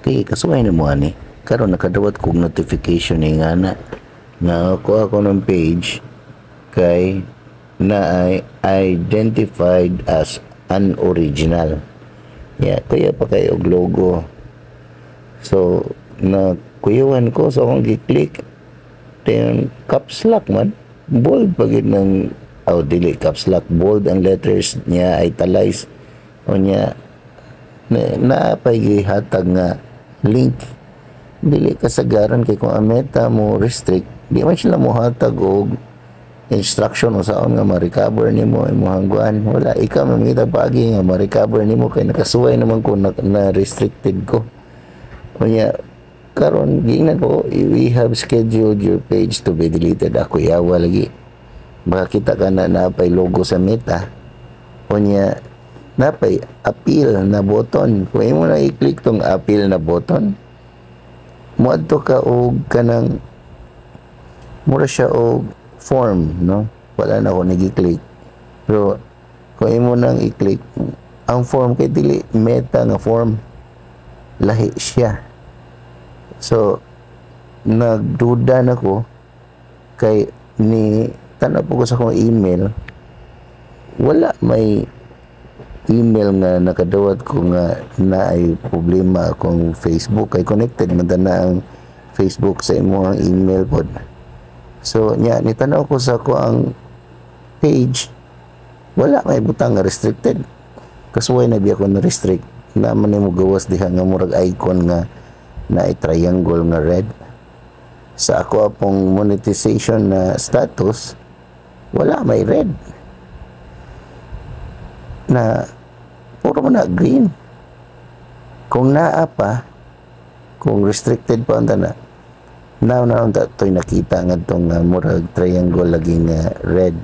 Okay, kasuway na mo ani. Karon nakadawat kog notification ni nga na ako ng page kay na ay identified as unoriginal. Yeah, kaya pa kayo og logo. So, na kuyawan ko so akong gi-click then caps lock man. Bold pagid ng dili caps lock, bold ang letters niya, italize o niya na hatag nga link dili kasagaran kay kung ang meta mo restrict di man sila mo hatag og instruction o saon nga ma-recover nimo imong hangguan. Wala, ikaw mamita pagi nga ma-recover nimo kay nakasuway naman ko na restricted ko. Kunya karon giingnan ko, we have scheduled your page to be deleted. Ako yawa lagi, baka kita ka na napay logo sa meta. Kunya napay appeal na button. Kung imo na i-click tong appeal na button, moadto ka og kanang mura siya og form, no? Wala na ako nag-i-click. Pero kung imo nang i-click ang form kay dili meta nga form, lahi siya. So nagduda na ko kay ni tanap ko sa akong email, wala may email nga nakadawat ko nga na ay problema akong Facebook kay connected man na ang Facebook sa imo ang email pod. So nya nitanaw ko sa ko ang page, wala may butang nga restricted. Kasuway na biya ko na restrict na man mo gawas diha nga murag icon nga na triangle nga red. Sa ako apong monetization na status, wala may red. Na puro mo na green. Kung naa pa, kung restricted pa ang na to'y nakita nga itong murag triangle laging red.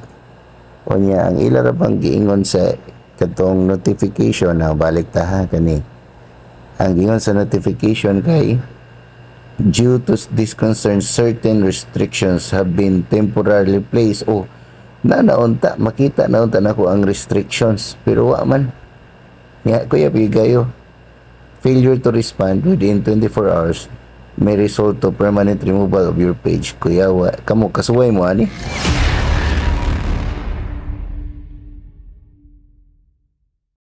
O niya, ang ilara pang giingon sa katong notification na balik taha kani. Ang giingon sa notification kay due to this concern, certain restrictions have been temporarily placed. O, naunta, makita naunta na ko ang restrictions. Pero wa man. Nga, kuya, bigayo. Failure to respond within 24 hours may result to permanent removal of your page. Kuya, kamo kasuway mo ani.